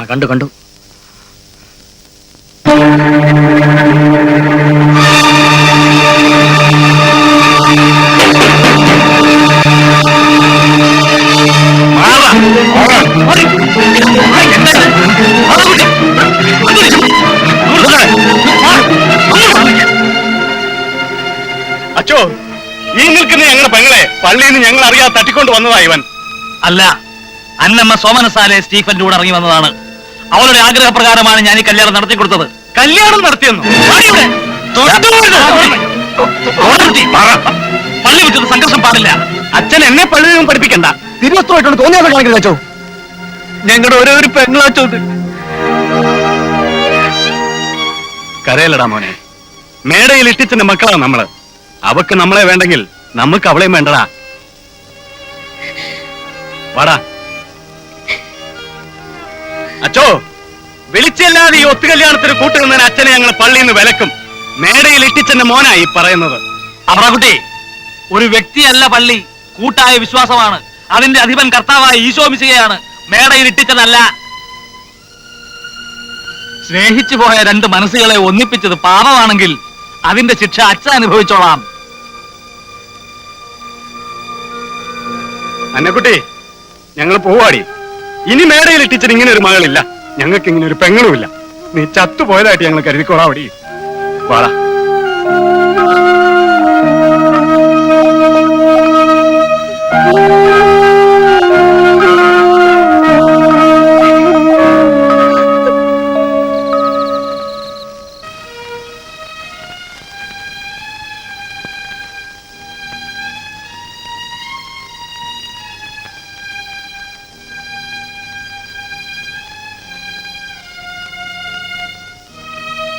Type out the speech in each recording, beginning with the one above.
കണ്ടു കണ്ടു. അച്ചോ, ഈ നിൽക്കുന്ന ഞങ്ങളുടെ പെങ്ങളെ പള്ളിയിൽ നിന്ന് ഞങ്ങൾ അറിയാതെ തട്ടിക്കൊണ്ട് വന്നതാ ഇവൻ. അല്ല, അന്നമ്മ സോമനസാലെ സ്റ്റീഫന്റെ കൂടെ ഇറങ്ങി വന്നതാണ്. അവളുടെ ആഗ്രഹപ്രകാരമാണ് ഞാൻ ഈ കല്യാണം നടത്തി കൊടുത്തത്. കല്യാണം നടത്തിയെന്നു? പള്ളി വിട്ടത് സംഘർഷം പാടില്ല. അച്ഛൻ എന്നെ പള്ളിയിലും പഠിപ്പിക്കണ്ട. തിരുവസ്ത്രമായിട്ടാണ് തോന്നിയാൽ കാണിക്കുന്നത് അച്ചോ. ഞങ്ങളുടെ ഓരോ ഒരു പെങ്ങളാച്ചോ. കരയലടാ മോനെ, മേടയിൽ ഇട്ടിച്ചന്റെ മക്കളാ നമ്മള്. അവക്ക് നമ്മളെ വേണ്ടെങ്കിൽ നമുക്ക് അവളെയും വേണ്ടടാ. വാടാ അച്ചോ. വിളിച്ചല്ലാതെ ഈ ഒത്തുകല്യാണത്തിന് കൂട്ടുനിന്നതിന് അച്ഛനെ ഞങ്ങൾ പള്ളിയിൽ നിന്ന് വിലക്കും. മേടയിൽ ഇട്ടിച്ചന്റെ മോനായി പറയുന്നത്. അബ്രാക്കുട്ടി, ഒരു വ്യക്തിയല്ല പള്ളി, കൂട്ടായ വിശ്വാസമാണ്. അതിന്റെ അധിപൻ കർത്താവായ ഈശോ മിശിഹയാണ്, മേടയിൽ ഇട്ടിച്ചതല്ല. സ്നേഹിച്ചു പോയ രണ്ട് മനസ്സുകളെ ഒന്നിപ്പിച്ചത് പാപമാണെങ്കിൽ അതിന്റെ ശിക്ഷ അച്ഛൻ അനുഭവിച്ചോളാം. അന്നക്കുട്ടി, ഞങ്ങൾ പോവാടി. ഇനി മേടയിൽ ഇട്ടിച്ചൻ ഇങ്ങനെ ഒരു മകളില്ല, ഞങ്ങൾക്ക് ഇങ്ങനെ ഒരു പെങ്ങളുമില്ല. നീ ചത്തുപോയതായിട്ട് ഞങ്ങൾ കരുതിക്കോളാവടി. വാടാ.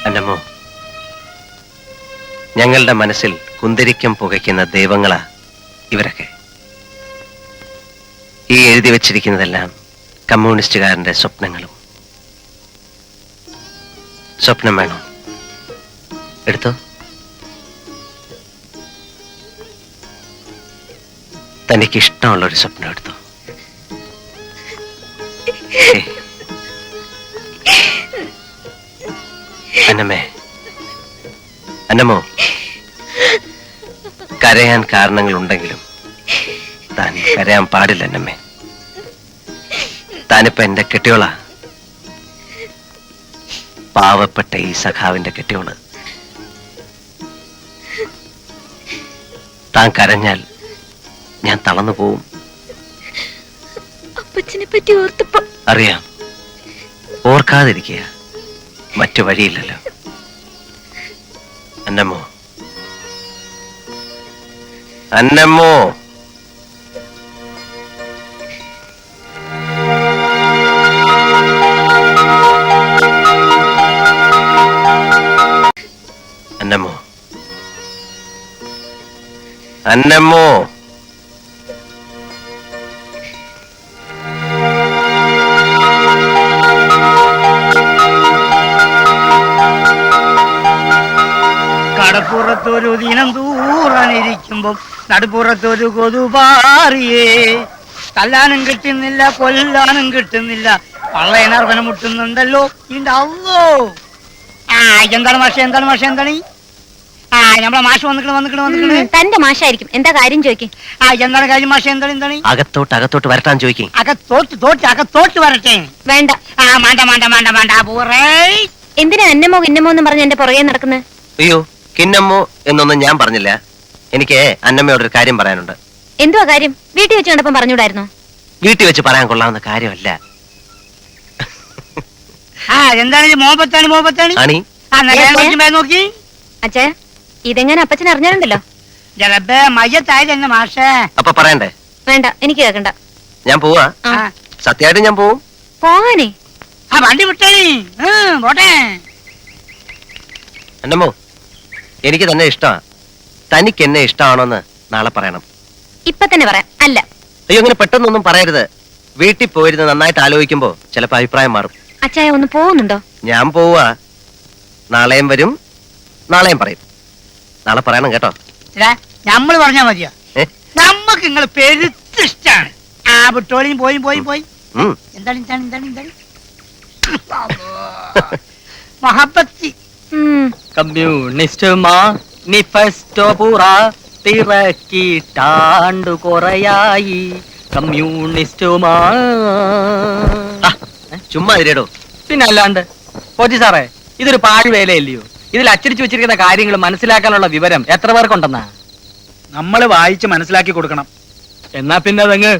അന്നമ്മോ, ഞങ്ങളുടെ മനസ്സിൽ കുന്തിരിക്കം പുകയ്ക്കുന്ന ദൈവങ്ങളാ ഇവരൊക്കെ. ഈ എഴുതി വച്ചിരിക്കുന്നതെല്ലാം കമ്മ്യൂണിസ്റ്റുകാരന്റെ സ്വപ്നങ്ങളും. സ്വപ്നം വേണോ? എടുത്തോ. തനിക്കിഷ്ടമുള്ളൊരു സ്വപ്നം എടുത്തോ. അന്നമ്മോ, കരയാൻ കാരണങ്ങളുണ്ടെങ്കിലും താൻ കരയാൻ പാടില്ല അന്നമ്മേ. താനിപ്പോ എന്റെ കെട്ടിയോളാ, പാവപ്പെട്ട ഈ സഖാവിന്റെ കെട്ടിയോള്. താൻ കരഞ്ഞാൽ ഞാൻ തളർന്നു പോവും. അപ്പച്ചനെ പറ്റി ഓർത്തപ്പോ അറിയാം. ഓർക്കാതിരിക്കുക, മറ്റു വഴിയില്ലല്ലോ. അന്നമ്മോ, അന്നമ്മോ. അന്നമ്മോ, അന്നമ്മോ. കടപ്പുറത്തൊരു ദിനം തൂറാനിരിക്കുമ്പം നടുപ്പുറത്തൊരു കൊതുപാറിയേ. തല്ലാനും കിട്ടുന്നില്ല, കൊല്ലാനും കിട്ടുന്നില്ല, പള്ളയനർവനം മുട്ടുന്നുണ്ടല്ലോ. ഇണ്ടല്ലോ. എന്താണ് മാഷ, എന്താണ് മാഷ, എന്താണ്? നമ്മളെ മാഷ് വന്നിക്കണ്. തന്റെ മാഷായിരിക്കും. എന്താ കാര്യം ചോദിക്കും? എന്താണ് കാര്യം മാഷ, എന്താണ്? എന്താണ്? അകത്തോട്ട് വരട്ടാൻ ചോദിക്കും. അകത്തോട്ട് വരട്ടെ. വേണ്ട. വേണ്ട പൂറേ. എന്തിനാ അന്നമോ കിന്നമോ എന്ന് പറഞ്ഞ് എന്റെ പുറകെ നടക്കുന്നത്? അയ്യോ, കിന്നമ്മോ എന്നൊന്നും ഞാൻ പറഞ്ഞില്ല. എനിക്ക് അന്നമ്മയോടൊരു കാര്യം പറയാനുണ്ട്. എന്തുവാ കാര്യം? വീട്ടിൽ വെച്ച് കണ്ടപ്പം പറഞ്ഞൂടായിരുന്നോ? വീട്ടിൽ വെച്ച് പറയാൻ കൊള്ളാവുന്ന കാര്യമല്ല. എന്താണ് മോപത്താണ് അണി. നോക്കി അച്ഛാ, ഇതെങ്ങനെ അപ്പച്ചൻ അറിഞ്ഞാലുണ്ടല്ലോ. മയ്യത്തായില്ല മാഷേ. അപ്പൊ പറയണ്ടേ? വേണ്ട, എനിക്ക് കേൾക്കണ്ട. ഞാൻ പോവാ. സത്യമായിട്ട് ഞാൻ പോവും. പോവാനേ? വണ്ടി വിട്ടേണി പോട്ടെ. അന്നമ്മോ, എനിക്ക് തന്നെ ഇഷ്ടമാ. തനിക്ക് എന്നെ ഇഷ്ടമാണോന്ന് നാളെ പറയണം. ഇപ്പൊ തന്നെ പറയാം. അല്ല. അയ്യോ, അങ്ങനെ പെട്ടെന്നൊന്നും പറയരുത്. വീട്ടിൽ പോയിരുന്ന് നന്നായിട്ട് ആലോചിക്കുമ്പോ ചിലപ്പോ അഭിപ്രായം മാറും. അച്ചായ ഒന്ന് പോകുന്നുണ്ടോ? ഞാൻ പോവാ. നാളെയും വരും, നാളെയും പറയും. നാളെ പറയണം കേട്ടോ. നമ്മള് പറഞ്ഞാ മതിയോ? നമ്മക്ക് നിങ്ങൾ പെരുത്തിഷ്ടാണ്. ആ വിട്ടോളിയും പോയി. എന്താണ് മഹബത്തി. കമ്മ്യൂണിസ്റ്റ് മാനിഫെസ്റ്റോ പുറ തിറക്കിട്ടാണ്ടു കുറയായി കമ്മ്യൂണിസ്റ്റ് ചുമ്മാ ഇരടോ. പിന്നെ അല്ലാണ്ട് പോറ്റി സാറേ, ഇതൊരു പാഴ്വേലയല്ലയോ? ഇതിൽ അച്ചടിച്ചു വെച്ചിരിക്കുന്ന കാര്യങ്ങൾ മനസ്സിലാക്കാനുള്ള വിവരം എത്ര പേർക്കുണ്ടെന്നാ? നമ്മൾ വായിച്ച് മനസ്സിലാക്കി കൊടുക്കണം. എന്നാ പിന്നെ അതങ്ങ്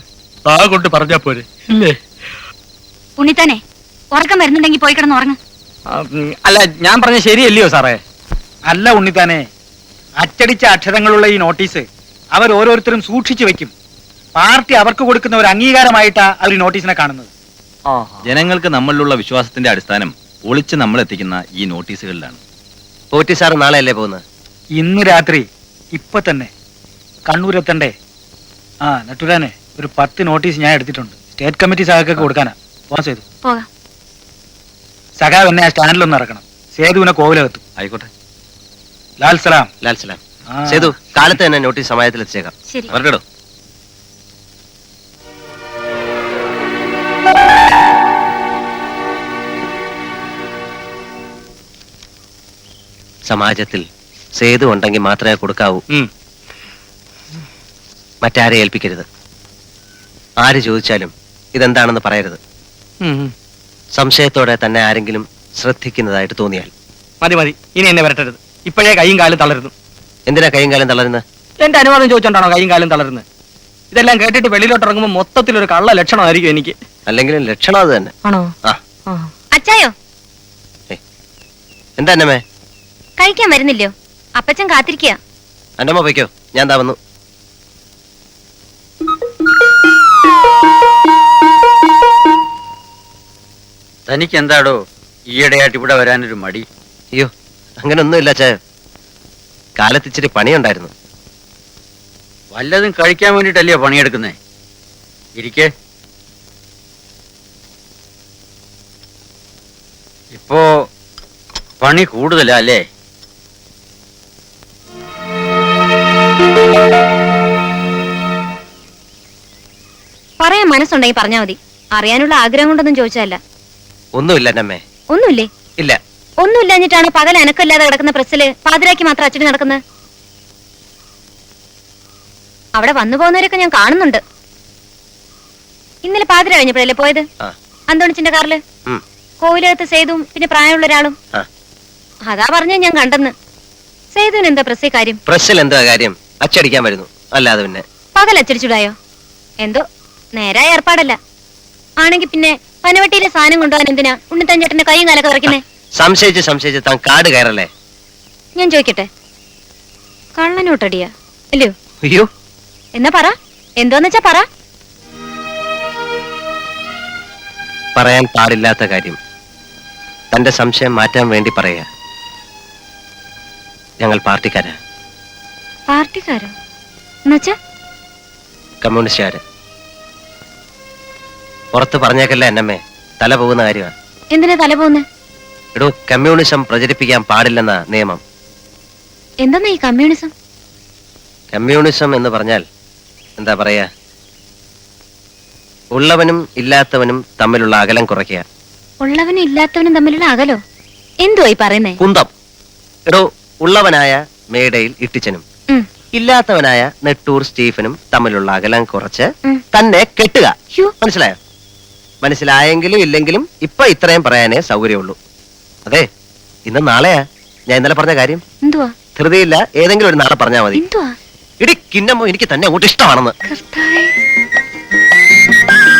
താ കൊണ്ട് പറഞ്ഞാ പോരെ, ഇല്ലേ? ഉണ്ണിത്താനെ ഉറക്കം വരുന്നുണ്ടെങ്കിൽ പോയി കിടന്ന് ഉറങ്ങ്. അല്ല, ഞാൻ പറഞ്ഞ ശരിയല്ലയോ സാറേ? അല്ല ഉണ്ണിത്താനെ, അച്ചടിച്ച അക്ഷരങ്ങളുള്ള ഈ നോട്ടീസ് അവർ ഓരോരുത്തരും സൂക്ഷിച്ചു വെക്കും. പാർട്ടി അവർക്ക് കൊടുക്കുന്ന ഒരു അംഗീകാരമായിട്ടാ അവർ നോട്ടീസിനെ കാണുന്നത്. ജനങ്ങൾക്ക് നമ്മളിലുള്ള വിശ്വാസത്തിന്റെ അടിസ്ഥാനം ഒളിച്ച് നമ്മൾ എത്തിക്കുന്ന ഈ നോട്ടീസുകളിലാണ്. പോറ്റി സാർ നാളെ അല്ലേ പോകുന്നത്? ഇന്ന് രാത്രി ഇപ്പൊ തന്നെ കണ്ണൂരെത്തണ്ടേ? ആ നട്ടുരാനെ, ഒരു 10 നോട്ടീസ് ഞാൻ എടുത്തിട്ടുണ്ട്. സ്റ്റേറ്റ് കമ്മിറ്റി സഹാക്കൊക്കെ കൊടുക്കാനാ. പോകാൻ സേതു. പോകാം. സഖാവ് എന്നെ ആ സ്റ്റാൻഡിലൊന്ന് ഇറക്കണം. സേതുവിനെ കോവിലെത്തും. ആയിക്കോട്ടെ. ലാൽ സലാം. ലാൽ സലാം. ആ. സേതു, കാലത്ത് തന്നെ നോട്ടീസ് സമയത്തിൽ എത്തിച്ചേക്കാം. ശരി. വരട്ടോ. സമാജത്തിൽ സേതു ഉണ്ടെങ്കിൽ മാത്രമേ കൊടുക്കാവൂ. മറ്റാരെ ഏൽപ്പിക്കരുത്. ആര് ചോദിച്ചാലും ഇതെന്താണെന്ന് പറയരുത്. സംശയത്തോടെ തന്നെ ആരെങ്കിലും ശ്രദ്ധിക്കുന്നതായിട്ട് തോന്നിയാൽ മതി മതി, ഇനി എന്നെ വരട്ടരുത്. ഇപ്പോഴേ കൈയും കാലും തളരുന്നു. എന്തിനാ കൈയും കാലം തളരുന്നത്? എന്റെ അനുവാദം ചോദിച്ചോണ്ടാണോ കൈയും കാലും തളരുന്നത്? ഇതെല്ലാം കേട്ടിട്ട് വെളിയിലോട്ട് ഇറങ്ങുമ്പോൾ മൊത്തത്തിൽ ഒരു കള്ള ലക്ഷണമായിരിക്കും എനിക്ക്. അല്ലെങ്കിലും ലക്ഷണം അത് തന്നെ. ആണോ? ആ, അച്ചായോ എന്താ അന്നമ്മേ? കഴിക്കാൻ വരുന്നില്ലയോ? അപ്പച്ചൻ കാത്തിരിക്കുക. അന്നമ്മ പോയിക്കോ, ഞാൻ ദാ വന്നു. തനിക്ക് എന്താടോ ഈയിടെയായിട്ട് ഇവിടെ വരാനൊരു മടി? അയ്യോ, അങ്ങനെ ഒന്നുമില്ല അച്ചായ. കാലത്തിച്ചിരി പണിയുണ്ടായിരുന്നു. വല്ലതും കഴിക്കാൻ വേണ്ടിട്ടല്ലയോ പണിയെടുക്കുന്നേ? ഇരിക്കേ. ഇപ്പോ പണി കൂടുതലാ അല്ലേ? പറയാൻ മനസ്സുണ്ടെങ്കിൽ പറഞ്ഞാ മതി. അറിയാനുള്ള ആഗ്രഹം കൊണ്ടൊന്നും ചോദിച്ചതല്ല. ഒന്നുമില്ല അന്നമ്മേ. ഒന്നുമില്ലേ? ഇല്ല. ഒന്നുമില്ലാഞ്ഞിട്ടാണ് പകൽ അനക്കല്ലാതെ കിടക്കുന്ന പ്രസ്സില് പാതിരാക്കി മാത്രം അച്ചടി നടക്കുന്നത്. അവിടെ വന്നു പോകുന്നവരൊക്കെ ഞാൻ കാണുന്നുണ്ട്. ഇന്നലെ പാതിര കഴിഞ്ഞപ്പോഴല്ലേ പോയത്? ആ. അന്തോണിച്ചിന്റെ കാറില് കോവിലകത്ത് സേതുവും പിന്നെ പ്രായമുള്ള ഒരാളും. ആ. അതാ പറഞ്ഞ ഞാൻ കണ്ടെന്ന്. സേതുവിന് എന്താ പ്രസ്സി കാര്യം? പ്രസ്സിൽ എന്താ കാര്യം? അച്ചടിക്കാൻ വരുന്നു, അല്ലാതെ പിന്നെ. പകൽ അച്ചടിച്ചുടായോ? എന്തോ നേരായ ഏർപ്പാടല്ല. ആണെങ്കി പിന്നെ പനവട്ടിയിലെ സാധനം കൊണ്ടുപോകാൻ എന്തിനാ ഉണ്ണിത്താൻ ചേട്ടന്റെ കൈയും കാലൊക്കെ വിറയ്ക്കുന്നേ? സംശയിച്ച് താൻ കാട് കയറല്ലേ? ഞാൻ ചോദിക്കട്ടെ, കള്ളനോട്ടടിയാ അല്ലയോ? അയ്യോ, എന്നാ പറ, എന്തോന്ന് വെച്ചാ പറ. പറയാൻ പാടില്ലാത്ത കാര്യം തന്റെ സംശയം മാറ്റാൻ വേണ്ടി പറയാ. ഞങ്ങൾ പാർട്ടിക്കാരാ. പാർട്ടിക്കാരോ? എന്നുവെച്ചാ? കമ്മ്യൂണിസ്റ്റുകാര്. പുറത്ത് പറഞ്ഞേക്കല്ലേ അന്നമ്മേ, തല പോകുന്ന കാര്യമാണ്. എന്തിനാ തല പോന്നെ? എടോ, കമ്മ്യൂണിസം പ്രചരിപ്പിക്കാൻ പാടില്ലെന്ന നിയമം. എന്താ ഈ കമ്മ്യൂണിസം? കമ്മ്യൂണിസം എന്ന് പറഞ്ഞാൽ എന്താ പറയാ, ഉള്ളവനും ഇല്ലാത്തവനും തമ്മിലുള്ള അകലം കുറയ്ക്കുക. ഉള്ളവനും ഇല്ലാത്തവനും തമ്മിലുള്ള അകലോ? എന്തുവാ ഈ പറയുന്നേ? കുന്തം. എടോ, ഉള്ളവനായ മേടയിൽ ഇട്ടിച്ചനും ഇല്ലാത്തവനായ നെട്ടൂർ സ്റ്റീഫനും തമ്മിലുള്ള അകലം കുറച്ച് തന്നെ കെട്ടുക. മനസ്സിലായോ? മനസ്സിലായെങ്കിലും ഇല്ലെങ്കിലും ഇപ്പൊ ഇത്രയും പറയാനേ സൗകര്യമുള്ളൂ. അതെ, ഇന്ന് നാളെയാ ഞാൻ ഇന്നലെ പറഞ്ഞ കാര്യം. എന്തുവാ? ധൃതിയില്ല, ഏതെങ്കിലും ഒരു നാളെ പറഞ്ഞാൽ മതി. എന്തുവാ? ഇടി കിന്നമ്മോ, എനിക്ക് തന്നെ അങ്ങോട്ട് ഇഷ്ടമാണെന്ന്. കർത്താവേ.